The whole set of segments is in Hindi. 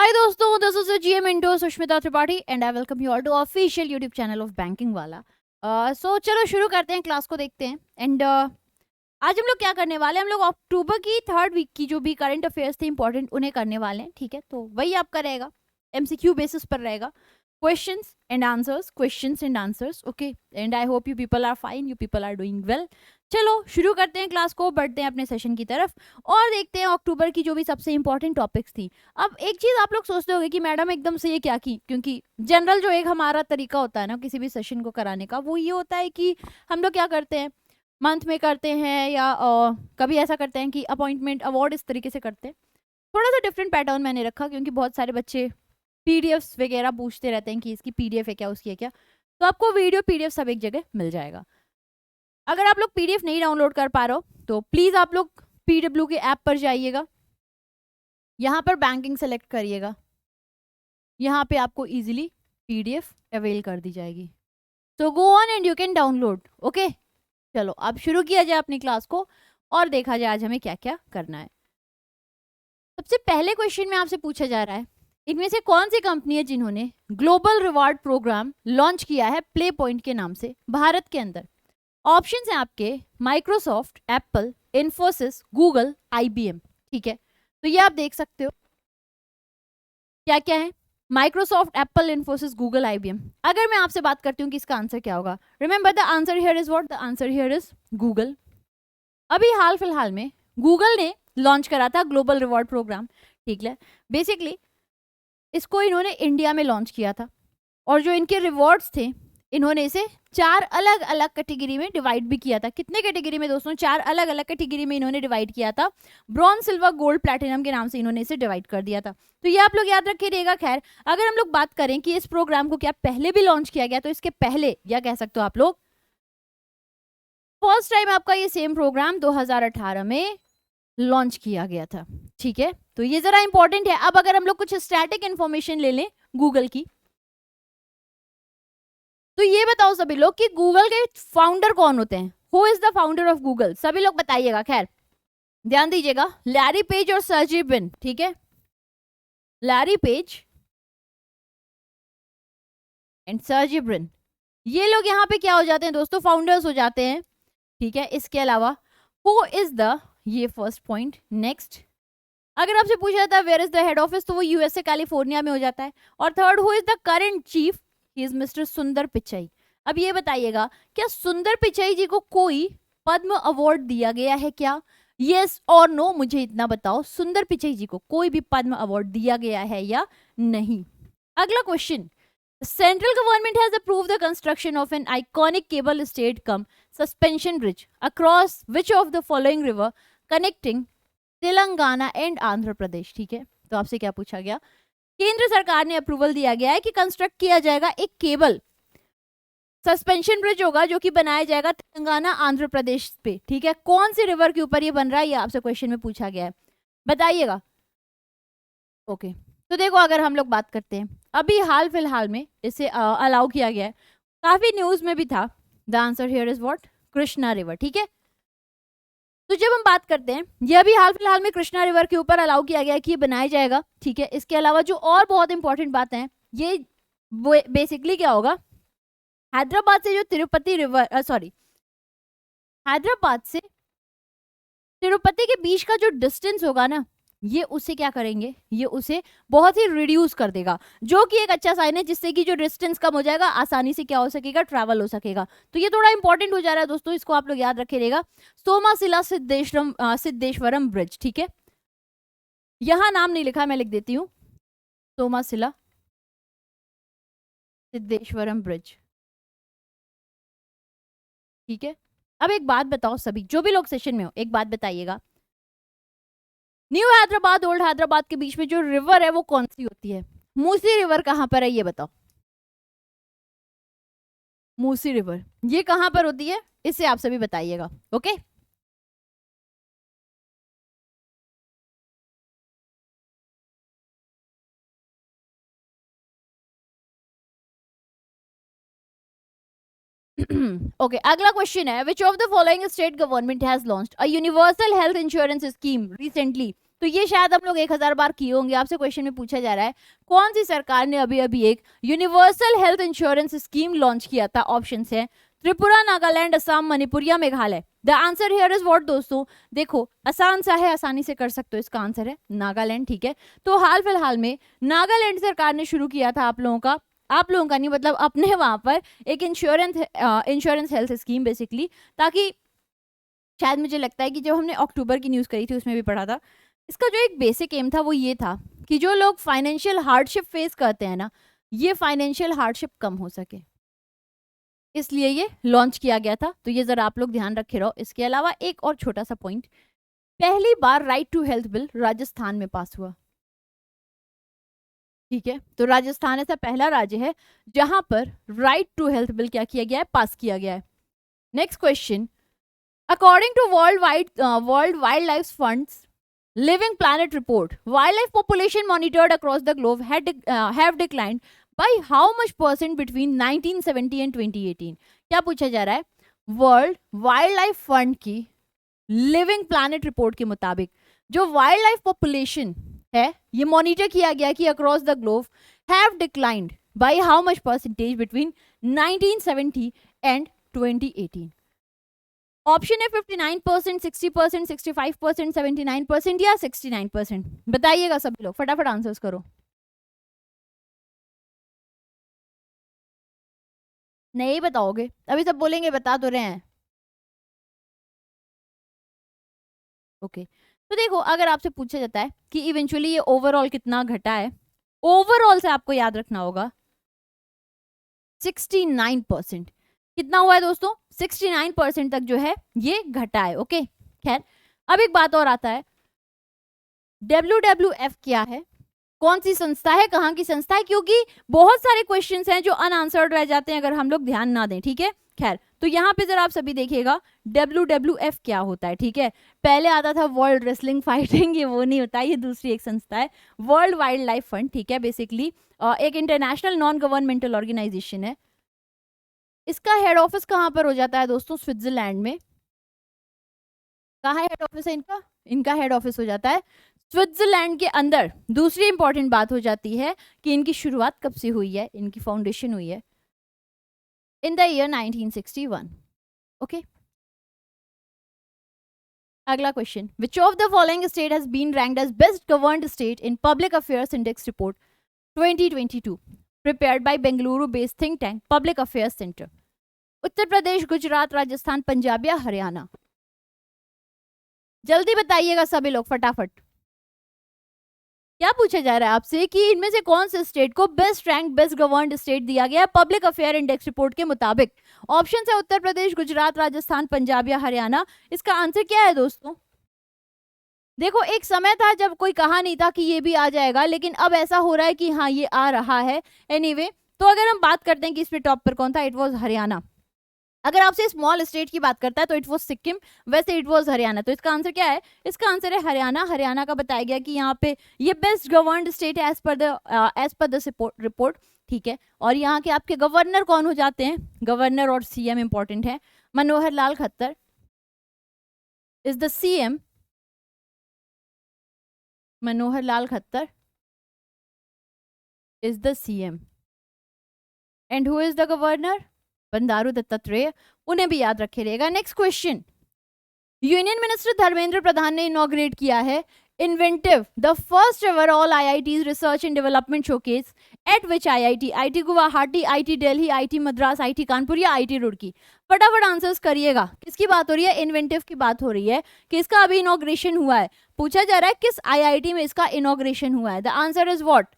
हाय दोस्तों, दिस इज जीएम इंडो Sushmita Tripathi and I welcome you all to official YouTube channel of banking वाला। सो चलो शुरू करते हैं, क्लास को देखते हैं। एंड आज हम लोग क्या करने वाले हैं, हम लोग अक्टूबर की 3rd वीक की जो भी करंट अफेयर्स थे इंपॉर्टेंट उन्हें करने वाले हैं। ठीक है, तो वही आपका रहेगा, एमसीक्यू बेसिस पर रहेगा, questions and answers. Okay, and I hope you people are fine, you people are doing well. चलो शुरू करते हैं क्लास को, बढ़ते हैं अपने सेशन की तरफ और देखते हैं अक्टूबर की जो भी सबसे इंपॉर्टेंट टॉपिक्स थी। अब एक चीज आप लोग सोचते होंगे कि मैडम एकदम से ये क्या की, क्योंकि जनरल जो एक हमारा तरीका होता है ना किसी भी सेशन को कराने का, वो ये होता है कि हम लोग क्या करते हैं, मंथ में करते हैं या कभी ऐसा करते हैं कि अपॉइंटमेंट अवार्ड इस तरीके से करते हैं। थोड़ा सा डिफरेंट पैटर्न मैंने रखा क्योंकि बहुत सारे बच्चे पीडीएफ्स वगैरह पूछते रहते हैं कि इसकी पीडीएफ है क्या, उसकी है क्या, तो आपको वीडियो पीडीएफ सब एक जगह मिल जाएगा। अगर आप लोग पीडीएफ नहीं डाउनलोड कर पा रहे हो तो प्लीज आप लोग पीडब्ल्यू के ऐप पर जाइएगा, यहाँ पर बैंकिंग सेलेक्ट करिएगा, यहाँ पे आपको इजीली पीडीएफ अवेल कर दी जाएगी। तो go on and you can download. Okay, चलो अब शुरू किया जाए अपनी क्लास को और देखा जाए आज हमें क्या क्या करना है। सबसे पहले क्वेश्चन में आपसे पूछा जा रहा है, इनमें से कौन सी कंपनी है जिन्होंने ग्लोबल रिवार्ड प्रोग्राम लॉन्च किया है प्ले पॉइंट के नाम से भारत के अंदर। ऑप्शंस हैं आपके Microsoft, Apple, Infosys, Google, IBM. ठीक है, तो ये आप देख सकते हो क्या क्या है, Microsoft, Apple, Infosys, Google, IBM. अगर मैं आपसे बात करती हूँ कि इसका आंसर क्या होगा, remember the answer here is what, the answer here is Google. अभी हाल फिलहाल में गूगल ने लॉन्च करा था ग्लोबल रिवॉर्ड प्रोग्राम। ठीक है, बेसिकली इसको इन्होंने इंडिया में लॉन्च किया था और जो इनके रिवॉर्ड्स थे इन्होंने इसे 4 अलग अलग कैटेगरी में डिवाइड भी किया था। कितने कैटेगरी में दोस्तों, 4 अलग अलग कैटेगरी में इन्होंने डिवाइड किया था। ब्रॉन्ज, सिल्वर, गोल्ड, प्लैटिनम के नाम से इन्होंने इसे डिवाइड कर दिया था। तो ये आप लोग याद रखिएगा। खैर, अगर हम लोग बात करें कि इस प्रोग्राम को क्या पहले भी लॉन्च किया गया, तो इसके पहले या कह सकते हो आप लोग फर्स्ट टाइम आपका ये सेम प्रोग्राम 2018 में लॉन्च किया गया था। ठीक है, तो ये जरा इंपॉर्टेंट है। अब अगर हम लोग कुछ स्टैटिक इंफॉर्मेशन ले लें गूगल की, तो ये बताओ सभी लोग कि गूगल के फाउंडर कौन होते हैं, who is the founder of Google, सभी लोग बताइएगा। खैर ध्यान दीजिएगा, लैरी पेज और सर्जी ब्रिन। ठीक है, Larry page and Sergey Brin, ये लोग यहाँ पे क्या हो जाते हैं दोस्तों, फाउंडर्स हो जाते हैं। ठीक है, इसके अलावा हु इज द, ये फर्स्ट पॉइंट। नेक्स्ट, अगर आपसे पूछा जाता है where is the head office, तो वो यूएसए कैलिफोर्निया में हो जाता है। और third, who is the current chief, he is mister Sundar Pichai. अब ये बताइएगा, क्या सुंदर पिचाई जी को कोई पद्म अवार्ड दिया गया है क्या, यस और नो, मुझे इतना बताओ, सुंदर पिचाई जी को कोई भी पद्म अवार्ड दिया गया है या नहीं। अगला question, central government has approved the construction of an iconic cable stayed cum suspension bridge across which of the following river connecting Telangana and Andhra Pradesh. ठीक है, तो आपसे क्या पूछा गया, केंद्र सरकार ने अप्रूवल दिया गया है कि कंस्ट्रक्ट किया जाएगा एक केबल सस्पेंशन ब्रिज होगा जो कि बनाया जाएगा तेलंगाना आंध्र प्रदेश पे। ठीक है, कौन सी रिवर के ऊपर ये बन रहा है, ये आपसे क्वेश्चन में पूछा गया है, बताइएगा। ओके, तो देखो अगर हम लोग बात करते हैं, अभी हाल फिलहाल में इसे अलाउ किया गया है, काफी न्यूज में भी था। The answer here is what, Krishna river. ठीक है, तो जब हम बात करते हैं, ये अभी हाल फिलहाल में कृष्णा रिवर के ऊपर अलाउ किया गया है कि ये बनाया जाएगा। ठीक है, इसके अलावा जो और बहुत इंपॉर्टेंट बात है, ये बेसिकली क्या होगा, हैदराबाद से जो तिरुपति रिवर, सॉरी, हैदराबाद से तिरुपति के बीच का जो डिस्टेंस होगा ना, ये उसे क्या करेंगे, ये उसे बहुत ही रिड्यूस कर देगा, जो कि एक अच्छा साइन है, जिससे कि जो डिस्टेंस कम हो जाएगा, आसानी से क्या हो सकेगा, ट्रैवल हो सकेगा। तो ये थोड़ा इंपॉर्टेंट हो जा रहा है दोस्तों, इसको आप लोग याद रखिएगा। सोमाशिला सिद्धेश्वरम ब्रिज। ठीक है, यहां नाम नहीं लिखा, मैं लिख देती हूँ, सोमाशिला सिद्धेश्वरम ब्रिज। ठीक है, अब एक बात बताओ सभी, जो भी लोग सेशन में हो, एक बात बताइएगा, न्यू हैदराबाद ओल्ड हैदराबाद के बीच में जो रिवर है वो कौन सी होती है, मूसी रिवर कहां पर है, ये बताओ। मूसी रिवर ये कहां पर होती है, इसे आप सभी बताइएगा। ओके, ओके, अगला क्वेश्चन है, विच of the following state government has launched a universal health insurance scheme recently तो ये शायद हम लोग 1000 बार किए होंगे। आपसे क्वेश्चन में पूछा जा रहा है कौन सी सरकार ने अभी अभी एक universal health insurance scheme launch किया था। ऑप्शन है त्रिपुरा, नागालैंड, असम, मणिपुर या Meghalaya. The answer here is what दोस्तों, देखो आसान सा है, आसानी से कर सकते हो। इसका आंसर है नागालैंड, ठीक है। तो हाल फिलहाल में नागालैंड सरकार ने शुरू किया था आप लोगों का नहीं मतलब अपने वहां पर एक इंश्योरेंस हेल्थ स्कीम बेसिकली, ताकि शायद मुझे लगता है कि जब हमने अक्टूबर की न्यूज़ करी थी उसमें भी पढ़ा था, इसका जो एक बेसिक एम था वो ये था कि जो लोग फाइनेंशियल हार्डशिप फेस करते हैं ना, ये फाइनेंशियल हार्डशिप कम हो सके, इसलिए ये लॉन्च किया गया था। तो ये जरा आप लोग ध्यान रखे रहो। इसके अलावा एक और छोटा सा पॉइंट, पहली बार right to health bill Rajasthan में पास हुआ, ठीक है। तो राजस्थान ऐसा पहला राज्य है जहां पर राइट टू हेल्थ बिल क्या किया गया है, पास किया गया है। Next question, according to world wildlife funds living planet report, wildlife population monitored across the globe have declined by how much percent between 1970 and 2018। क्या पूछा जा रहा है, वर्ल्ड वाइल्ड लाइफ फंड की लिविंग प्लैनेट रिपोर्ट के मुताबिक जो वाइल्ड लाइफ पॉपुलेशन है ये मॉनिटर किया गया कि across the globe have declined by how much percentage between 1970 and 2018। Option है 59%, 60%, 65%, 79% या 69%। बताइएगा सभी लोग, फटाफट आंसर्स करो। नहीं बताओगे, अभी सब बोलेंगे बता तो रहे हैं। ओके तो देखो, अगर आपसे पूछा जाता है कि इवेंचुअली ये ओवरऑल कितना घटा है, ओवरऑल से आपको याद रखना होगा 69%। कितना हुआ है दोस्तों, 69% तक जो है ये घटा है। ओके खैर, अब एक बात और आता है, WWF क्या है, कौन सी संस्था है, कहाँ की संस्था है, क्योंकि बहुत सारे क्वेश्चंस हैं जो अनआंसर्ड रह जाते हैं अगर हम लोग ध्यान ना दें, ठीक है। खैर, तो यहाँ पे जरा आप सभी देखिएगा WWF क्या होता है, ठीक है। पहले आता था वर्ल्ड रेसलिंग फाइटिंग, ये वो नहीं होता, ये दूसरी एक संस्था है, वर्ल्ड वाइल्ड लाइफ फंड, ठीक है। बेसिकली एक इंटरनेशनल नॉन गवर्नमेंटल ऑर्गेनाइजेशन है। इसका हेड ऑफिस कहाँ पर हो जाता है दोस्तों, स्विट्जरलैंड में। कहाँ हेड ऑफिस है इनका, इनका हेड ऑफिस हो जाता है स्विट्जरलैंड के अंदर। दूसरी इंपॉर्टेंट बात हो जाती है कि इनकी शुरुआत कब से हुई है, इनकी फाउंडेशन हुई है इन द ईयर 1961। ओके अगला question, which of the following state has been ranked as best governed state in public affairs index report 2022 prepared by Bengaluru based think tank public affairs centre. Uttar Pradesh, Gujarat, Rajasthan, Punjab या हरियाणा। जल्दी बताइएगा सभी लोग फटाफट। क्या पूछा जा रहा है आपसे कि इनमें से कौन से स्टेट को best rank best governed state दिया गया है पब्लिक अफेयर इंडेक्स रिपोर्ट के मुताबिक। ऑप्शन है उत्तर प्रदेश, गुजरात, राजस्थान, पंजाब या हरियाणा। इसका आंसर क्या है दोस्तों, देखो एक समय था जब कोई कहा नहीं था कि ये भी आ जाएगा, लेकिन अब ऐसा हो रहा है कि हाँ ये आ रहा है। एनीवे तो अगर हम बात करते हैं कि इसमें टॉप पर कौन था, इट वॉज हरियाणा। अगर आपसे स्मॉल स्टेट की बात करता है तो इट वॉज सिक्किम, वैसे इट वॉज हरियाणा। तो इसका आंसर क्या है, इसका आंसर है हरियाणा। हरियाणा का बताया गया कि यहाँ पे ये बेस्ट गवर्नड स्टेट है एज पर द रिपोर्ट, ठीक है। और यहाँ के आपके गवर्नर कौन हो जाते हैं, गवर्नर और CM इंपॉर्टेंट है। Manohar Lal Khattar is the CM, Manohar Lal Khattar is the CM and who is the governor, Bandaru Dattatreya. उन्हें भी याद रखे रहेगा। Next question, union minister Dharmendra Pradhan ने इनॉग्रेट किया है inventive the first ever all IITs research and development showcase at which IIT, IT Guwahati, IT Delhi, IT Madras, IT Kanpur या IT रुड़की। फटाफट आंसर्स करिएगा। किसकी बात हो रही है, इन्वेंटिव की बात हो रही है। किसका अभी इनॉग्रेशन हुआ है, पूछा जा रहा है किस IIT में इसका इनॉग्रेशन हुआ है। द आंसर इज व्हाट,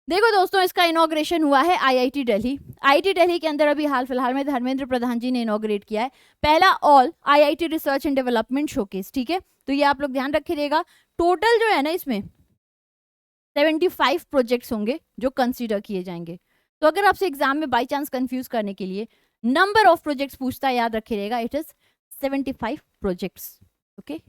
देखो दोस्तों इसका इनॉग्रेशन हुआ है IIT दिल्ली। IIT दिल्ली के अंदर अभी हाल फिलहाल में धर्मेंद्र प्रधान जी ने इनॉग्रेट किया है पहला all IIT research and development showcase, ठीक है। तो ये आप लोग ध्यान रखिएगा। टोटल जो है ना इसमें 75 प्रोजेक्ट्स होंगे जो कंसीडर किए जाएंगे। तो अगर आपसे एग्जाम में बाई चांस कंफ्यूज करने के लिए नंबर ऑफ प्रोजेक्ट्स पूछता है, याद रखिएगा it is 75 projects. Okay,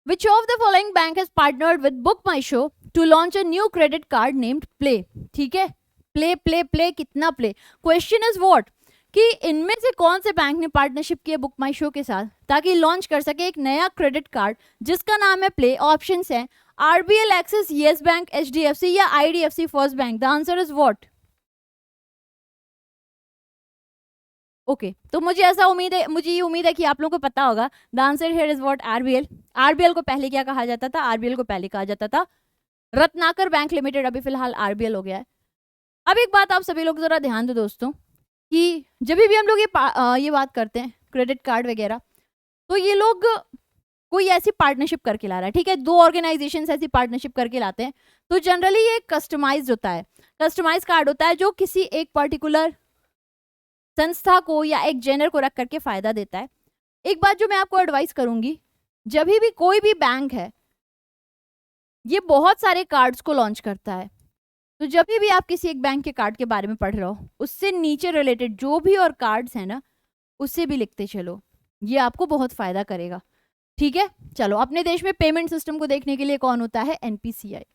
Which of the following bank has partnered with BookMyShow to launch a new credit card named Play? ठीक है, प्ले प्ले प्ले, कितना प्ले, क्वेश्चन इज व्हाट, कि इनमें से कौन से बैंक ने पार्टनरशिप की है बुक माई शो के साथ ताकि लॉन्च कर सके एक नया क्रेडिट कार्ड जिसका नाम है प्ले। ऑप्शंस हैं RBL, Axis, yes bank, HDFC या IDFC first bank. The answer is what? Okay तो मुझे ऐसा उम्मीद है, मुझे ये उम्मीद है कि आप लोगों को पता होगा। The answer here is what? RBL. RBL को पहले क्या कहा जाता था? आरबीएल को पहले कहा जाता था रत्नाकर बैंक लिमिटेड, अभी फिलहाल आरबीएल हो गया है। अब एक बात आप सभी लोग जरा ध्यान दो दोस्तों कि जब भी हम लोग ये बात करते हैं क्रेडिट कार्ड वगैरह, तो ये लोग कोई ऐसी पार्टनरशिप करके ला रहा है, ठीक है, दो ऑर्गेनाइजेशन ऐसी पार्टनरशिप करके लाते हैं, तो जनरली ये कस्टमाइज्ड होता है। कस्टमाइज कार्ड होता है जो किसी एक पर्टिकुलर संस्था को या एक जेनर को रख करके फायदा देता है। एक बात जो मैं आपको एडवाइस करूंगी, जब भी कोई भी बैंक है ये बहुत सारे कार्ड्स को लॉन्च करता है, तो जब भी आप किसी एक बैंक के कार्ड के बारे में पढ़ रहे हो उससे नीचे रिलेटेड जो भी और कार्ड्स हैं ना उससे भी लिखते चलो, ये आपको बहुत फायदा करेगा, ठीक है। चलो, अपने देश में पेमेंट सिस्टम को देखने के लिए कौन होता है? एनपीसीआई।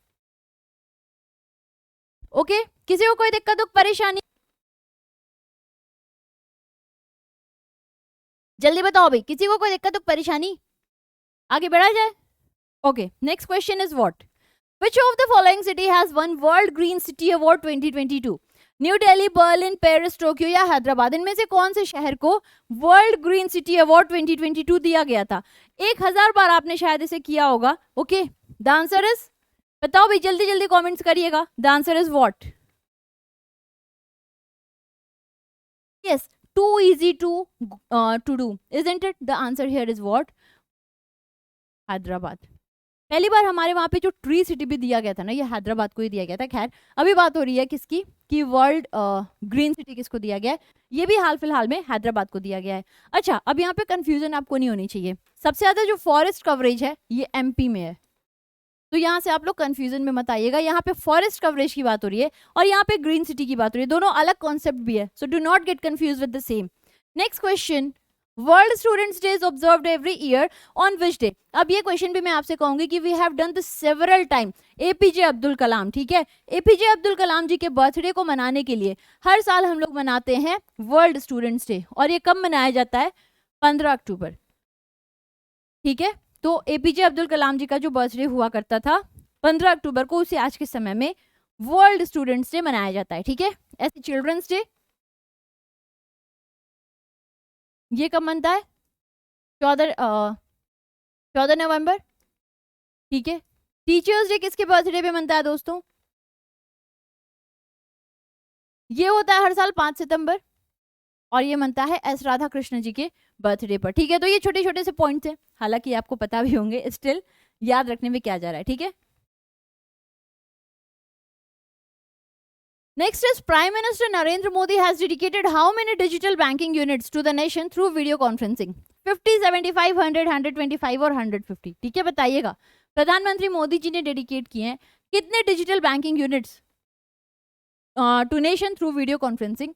ओके, किसी को कोई दिक्कत हो, परेशानी? जल्दी बताओ भाई, किसी को कोई दिक्कत हो, परेशानी? आगे बढ़ा जाए। Okay, next question is what? Which of the following city has won World Green City Award 2022? New Delhi, Berlin, Paris, Tokyo या हैदराबाद? इनमें से कौन से शहर को वर्ल्ड ग्रीन सिटी अवार्ड 2022 दिया गया था? 1000 बार आपने शायद इसे किया होगा। ओके, द आंसर इज, बताओ भाई, जल्दी जल्दी कमेंट्स करिएगा। The answer is what? Yes, too easy to do, isn't it? The answer here is what? Hyderabad. पहली बार हमारे वहां पे जो ट्री सिटी भी दिया गया था ना, ये हैदराबाद को ही दिया गया था। खैर, अभी बात हो रही है किसकी, कि वर्ल्ड ग्रीन सिटी किसको दिया गया है? ये भी हाल फिलहाल में हैदराबाद को दिया गया है। अच्छा, अब यहाँ पे कंफ्यूजन आपको नहीं होनी चाहिए। सबसे ज्यादा जो फॉरेस्ट कवरेज है ये एमपी में है, तो यहाँ से आप लोग कंफ्यूजन में मत आइएगा। यहाँ पे फॉरेस्ट कवरेज की बात हो रही है और यहाँ पे ग्रीन सिटी की बात हो रही है, दोनों अलग कॉन्सेप्ट भी है, so do not get confuse with the same. Next question, world students day is observed every year on which day? अब ये क्वेश्चन भी मैं आपसे कहूंगी कि we have done this several time. APJ Abdul Kalam, ठीक है, एपीजे अब्दुल कलाम जी के बर्थडे को मनाने के लिए हर साल हम लोग मनाते हैं वर्ल्ड स्टूडेंट्स डे, और ये कब मनाया जाता है? 15 अक्टूबर, ठीक है। तो एपीजे अब्दुल कलाम जी का जो बर्थडे हुआ करता था 15 अक्टूबर को, उसे आज के समय में वर्ल्ड स्टूडेंट्स डे मनाया जाता है, ठीक है। ऐसे चिल्ड्रंस डे ये कब बनता है? 14 नवंबर, ठीक है। टीचर्स डे किसके बर्थडे पे बनता है दोस्तों? ये होता है हर साल 5 सितंबर, और ये बनता है एस राधा कृष्ण जी के बर्थडे पर, ठीक है। तो ये छोटे छोटे से पॉइंट्स हैं, हालांकि आपको पता भी होंगे, स्टिल याद रखने में क्या जा रहा है, ठीक है। Next is Prime Minister Narendra Modi has dedicated how many digital banking units to the nation through video conferencing? 50, 75, 100, 125 और 150, ठीक है। बताइएगा, प्रधानमंत्री मोदी जी ने डेडिकेट किए हैं कितने digital banking units to nation through video conferencing?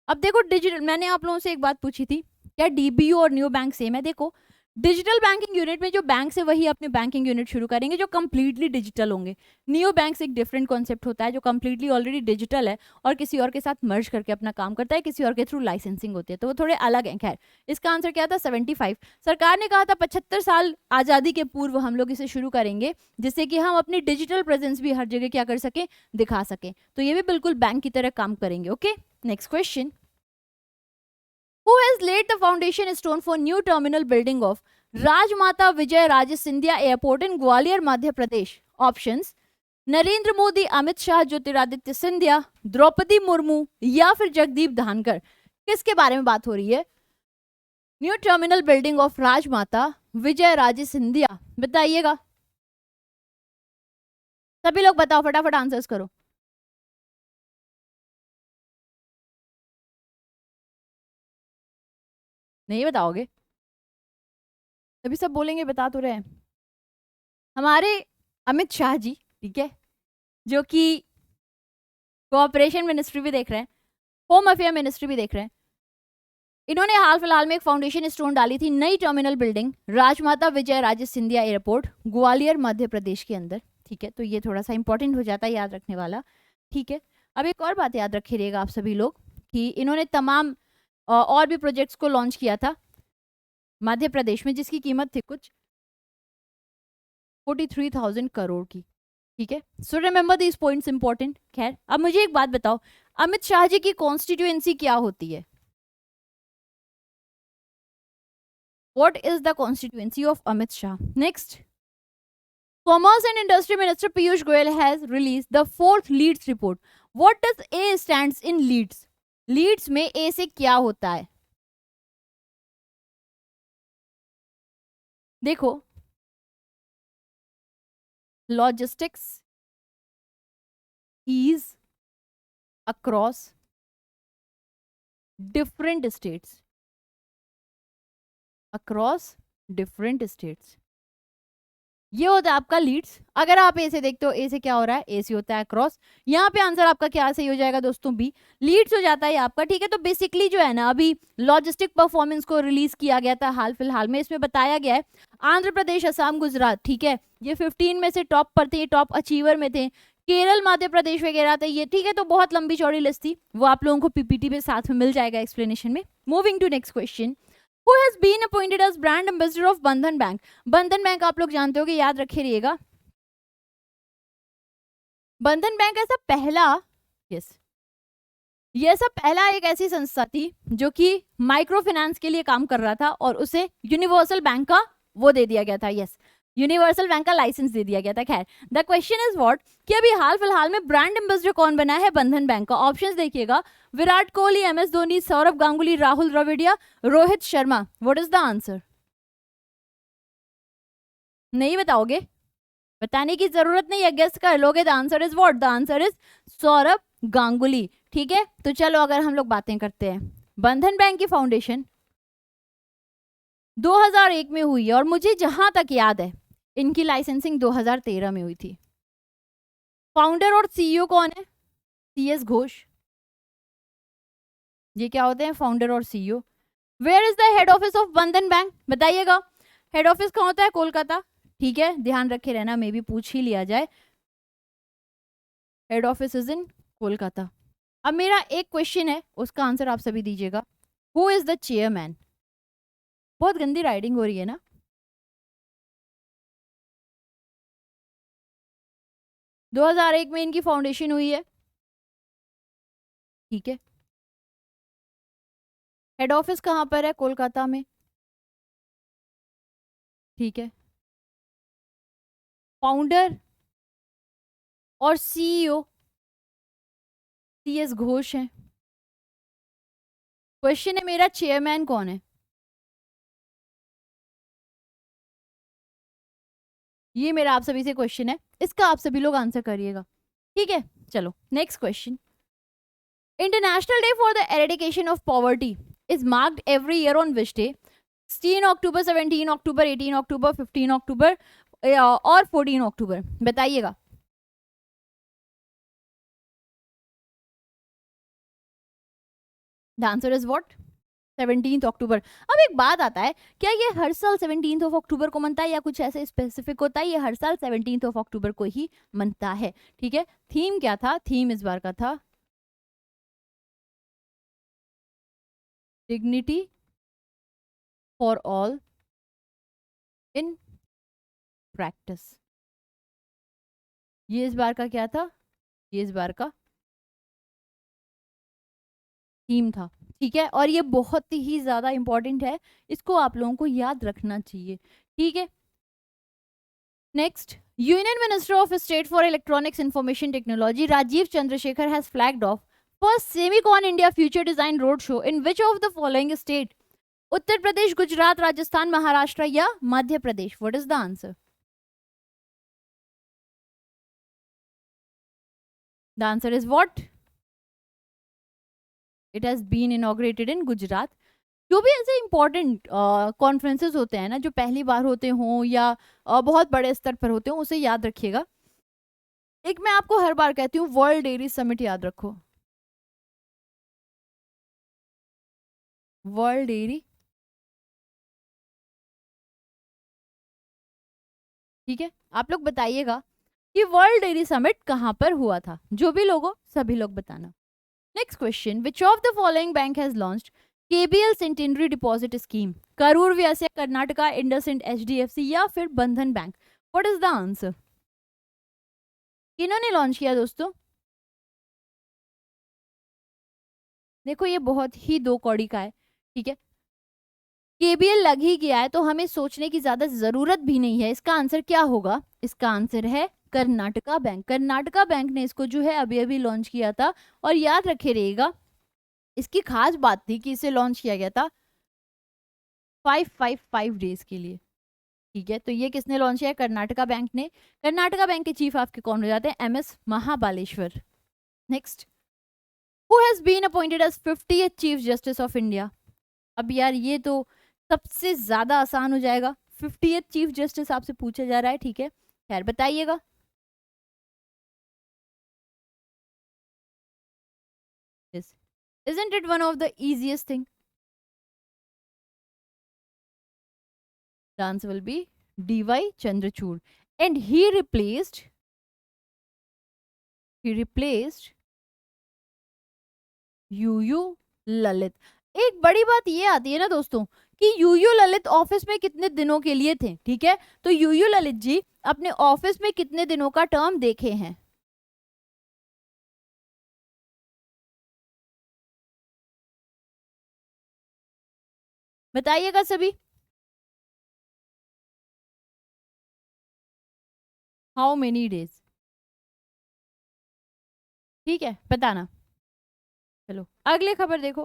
अब देखो, डिजिटल, मैंने आप लोगों से एक बात पूछी थी, क्या डीबीयू और न्यू बैंक सेम है? देखो, डिजिटल बैंकिंग यूनिट में जो बैंक से वही अपने बैंकिंग यूनिट शुरू करेंगे जो कंप्लीटली डिजिटल होंगे। न्यू बैंक एक डिफरेंट कॉन्सेप्ट होता है जो कंप्लीटली ऑलरेडी डिजिटल है और किसी और के साथ मर्ज करके अपना काम करता है, किसी और के थ्रू लाइसेंसिंग होती है, तो वो थोड़े अलग हैं। खैर, इसका आंसर क्या था? 75। सरकार ने कहा था 75 साल आज़ादी के पूर्व हम लोग इसे शुरू करेंगे, जिससे कि हम अपनी डिजिटल प्रेजेंस भी हर जगह क्या कर सकें, दिखा सकें। तो ये भी बिल्कुल बैंक की तरह काम करेंगे। Okay, next question, Who has laid the foundation stone for new terminal building of Rajmata Vijaya Raje Scindia airport in Gwalior Madhya Pradesh? Options, Narendra Modi, Amit Shah, Jyotiraditya Scindia, Droupadi Murmu या फिर जगदीप धनखड़? किसके बारे में बात हो रही है? न्यू टर्मिनल बिल्डिंग ऑफ राजमाता विजय राजे सिंधिया, बताइएगा सभी लोग, बताओ फटाफट आंसर्स करो। नहीं बताओगे? तभी सब बोलेंगे बता तो रहे हैं। हमारे अमित शाह जी, ठीक है, जो कि कोऑपरेशन मिनिस्ट्री भी देख रहे हैं, होम अफेयर मिनिस्ट्री भी देख रहे हैं, इन्होंने हाल फिलहाल में एक फाउंडेशन स्टोन डाली थी, नई टर्मिनल बिल्डिंग राजमाता विजय राजे सिंधिया एयरपोर्ट ग्वालियर मध्य प्रदेश के अंदर, ठीक है। तो ये थोड़ा सा इंपॉर्टेंट हो जाता है याद रखने वाला, ठीक है। अब एक और बात याद रखिएगा आप सभी लोग कि इन्होंने तमाम और भी प्रोजेक्ट्स को लॉन्च किया था मध्य प्रदेश में, जिसकी कीमत थी कुछ 43,000 करोड़ की। ठीक है, so remember this points important. खैर, अब मुझे एक बात बताओ, अमित शाह जी की कॉन्स्टिट्यूएंसी क्या होती है? What is the constituency of Amit Shah? Next, commerce and industry minister Piyush Goyal has release the 4th LEADS report. What does A stands in LEADS? LEADS में ए से क्या होता है? देखो, logistics ease across different states, across different states, ये होता है आपका लीड्स। अगर आप ए से देखते हो, ए से क्या हो रहा है? ए से होता है क्रॉस। यहाँ पे आंसर आपका क्या सही हो जाएगा दोस्तों? बी, लीड्स हो जाता है आपका। ठीक है, तो बेसिकली जो है ना, अभी लॉजिस्टिक परफॉर्मेंस को रिलीज किया गया था हाल फिलहाल में। इसमें बताया गया है आंध्र प्रदेश, असम, गुजरात, ठीक है, ये 15 में से टॉप पर थे, टॉप अचीवर में थे। केरल, मध्य प्रदेश वगैरह थे ये। ठीक है, तो बहुत लंबी चौड़ी लिस्ट थी, वो आप लोगों को पीपीटी पे साथ में मिल जाएगा एक्सप्लेनेशन में। Moving to next question, Who has been appointed as brand ambassador of Bandhan bank? Bandhan bank आप लोग जानते हो कि, याद रखे रहिएगा, बंधन बैंक ऐसा पहला, यस, ये ऐसा पहला एक ऐसी संस्था थी जो कि माइक्रो फाइनेंस के लिए काम कर रहा था और उसे यूनिवर्सल बैंक का वो दे दिया गया था। यस, यूनिवर्सल बैंक का लाइसेंस दे दिया गया था। खैर, द क्वेश्चन इज व्हाट, कि अभी हाल फिलहाल में ब्रांड एम्बेसडर कौन बना है बंधन बैंक का? ऑप्शंस देखिएगा, Virat Kohli, MS Dhoni, Sourav Ganguly, Rahul Dravid, Rohit Sharma. What is the answer? नहीं बताओगे? बताने की जरूरत नहीं है, गेस कर लोगे। The answer is what? The answer is Saurabh Ganguly. ठीक है, तो चलो अगर हम लोग बातें करते हैं, बंधन बैंक की फाउंडेशन 2001 में हुई है और मुझे जहां तक याद है इनकी लाइसेंसिंग 2013 में हुई थी। फाउंडर और सीईओ कौन है? सीएस घोष। ये क्या होते हैं? फाउंडर और CEO. Where is the head office of Bandhan bank? बताइएगा, हेड ऑफिस कहाँ होता है? कोलकाता। ठीक है, ध्यान रखे रहना, मे भी पूछ ही लिया जाए। Head office is in Kolkata. अब मेरा एक क्वेश्चन है, उसका आंसर आप सभी दीजिएगा। Who is the chairman? बहुत गंदी राइडिंग हो रही है ना। दो 2001 में इनकी फाउंडेशन हुई है। ठीक है, हेड ऑफिस कहाँ पर है? कोलकाता में। ठीक है, फाउंडर और सीईओ सीएस घोष हैं। क्वेश्चन है मेरा, चेयरमैन कौन है? ये मेरा आप सभी से क्वेश्चन है, इसका आप सभी लोग आंसर करिएगा। ठीक है, चलो next question. International day for the eradication of poverty is marked every year on which day? 16 अक्टूबर, 17 अक्टूबर, 18 अक्टूबर, 15 अक्टूबर और 14 अक्टूबर? बताइएगा। The answer is what? 17 अक्टूबर। अब एक बात आता है, क्या ये हर साल 17 अक्टूबर को मनता है या कुछ ऐसे स्पेसिफिक होता है? ये हर साल 17 अक्टूबर को ही मनता है। ठीक है, थीम क्या था? थीम इस बार का था dignity for all in practice. ये इस बार का क्या था? ये इस बार का थीम था। ठीक है, और ये बहुत ही ज्यादा इंपॉर्टेंट है, इसको आप लोगों को याद रखना चाहिए। ठीक है, next, union minister of state for electronics information technology Rajeev Chandrasekhar has flagged off first Semicon India future design road show in which of the following state? Uttar Pradesh, Gujarat, Rajasthan, Maharashtra या Madhya Pradesh? What is the answer? The answer is what? It has been inaugurated in Gujarat. जो भी ऐसे इंपॉर्टेंट कॉन्फ्रेंसेस होते हैं ना, जो पहली बार होते हों या बहुत बड़े स्तर पर होते हों, उसे याद रखिएगा। एक मैं आपको हर बार कहती हूँ, वर्ल्ड डेयरी समिट याद रखो। वर्ल्ड डेयरी, ठीक है, आप लोग बताइएगा कि वर्ल्ड डेयरी समिट कहाँ पर हुआ था। जो भी लोग हो, सभी लोग बताना। Next question, which of the following bank has launched KBL centenary deposit scheme, Karur Vysya Karnataka, IndusInd HDFC या फिर Bandhan bank? What is the answer? किन्होंने लॉन्च किया दोस्तों? देखो ये बहुत ही दो कौड़ी का है, ठीक है। केबीएल लग ही गया है तो हमें सोचने की ज्यादा जरूरत भी नहीं है। इसका आंसर क्या होगा? इसका आंसर है कर्नाटका बैंक। कर्नाटका बैंक ने इसको जो है अभी अभी लॉन्च किया था, और याद रखे रहेगा इसकी खास बात थी कि इसे लॉन्च किया गया था 555 डेज के लिए, ठीक है। तो ये किसने लॉन्च किया? कर्नाटका बैंक ने। कर्नाटका बैंक के चीफ आपके कौन हो जाते हैं? MS Mahabaleshwar. Next, who has been appointed as 50th chief justice of India? अब यार ये तो सबसे ज्यादा आसान हो जाएगा, 50th चीफ जस्टिस आपसे पूछा जा रहा है, ठीक है। खैर बताइएगा। Isn't it one of the easiest thing? The answer will be D.Y. Chandrachud, and he replaced UU Lalit. एक बड़ी बात ये आती है ना दोस्तों कि यूयू ललित ऑफिस में कितने दिनों के लिए थे, ठीक है। तो यूयू ललित जी अपने ऑफिस में कितने दिनों का टर्म देखे हैं? बताइएगा सभी। How many days? ठीक है, बताना। चलो अगले खबर देखो,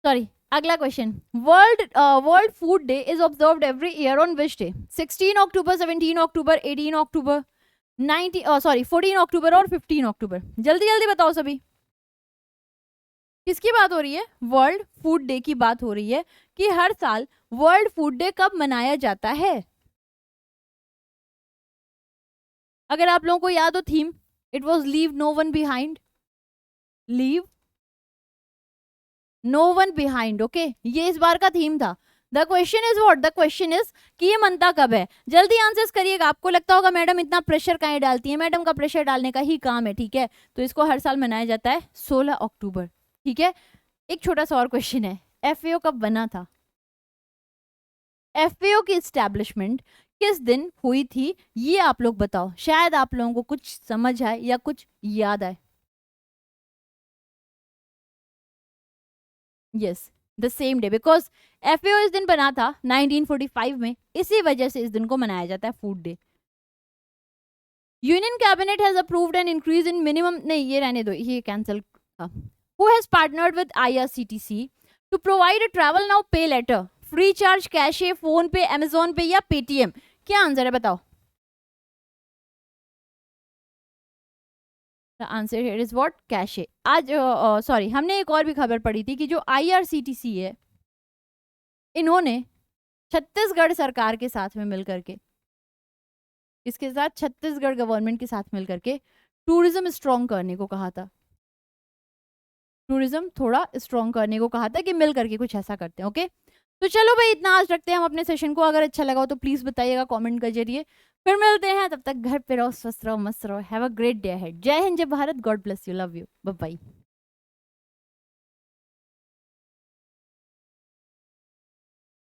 सॉरी अगला question. World food day is observed every year on which day? 16 अक्टूबर, 17 अक्टूबर, 18 अक्टूबर, 14 अक्टूबर और 15 अक्टूबर? जल्दी जल्दी बताओ सभी। किसकी बात हो रही है? वर्ल्ड फूड डे की बात हो रही है कि हर साल वर्ल्ड फूड डे कब मनाया जाता है? अगर आप लोगों को याद हो theme, it was leave no one behind, leave no one behind, okay. ये इस बार का थीम था। The question is what? The question is कि ये मनता कब है? जल्दी आंसर्स करिएगा। आपको लगता होगा मैडम इतना प्रेशर काहे डालती है, मैडम का प्रेशर डालने का ही काम है, ठीक है। तो इसको हर साल मनाया जाता है 16 अक्टूबर, ठीक है। एक छोटा सा और क्वेश्चन है, एफएओ कब बना था? एफएओ की एस्टैब्लिशमेंट किस दिन हुई थी? ये आप लोग बताओ, शायद आप लोगों को कुछ समझ आए या कुछ याद आए। Yes, the same day, because FAO इस दिन बना था 1945 में, इसी वजह से इस दिन को मनाया जाता है food day. Union cabinet has approved an increase in minimum, नहीं ये रहने दो, ये कैंसिल था। Who has partnered with IRCTC to provide a travel now pay later, FreeCharge, CASHe, PhonePe, Amazon pay या पेटीएम? क्या आंसर है बताओ? The answer here is what? CASHe. आज सॉरी हमने एक और भी खबर पढ़ी थी कि जो आईआरसीटीसी है, इन्होंने छत्तीसगढ़ सरकार के साथ में मिलकर के, इसके साथ छत्तीसगढ़ गवर्नमेंट के साथ मिलकर के टूरिज्म स्ट्रॉन्ग करने को कहा था। टूरिज्म थोड़ा स्ट्रॉन्ग करने को कहा था कि मिल करके कुछ ऐसा करते हैं, ओके। तो चलो भाई इतना आज रखते हैं हम अपने सेशन को। अगर अच्छा लगा हो तो प्लीज बताइएगा कमेंट के जरिए। फिर मिलते हैं, तब तक घर पे रहो, स्वस्थ रहो, मस्त रहो। Have a great day ahead. जय हिंद, जय Bharat, God bless you, love you, bye bye.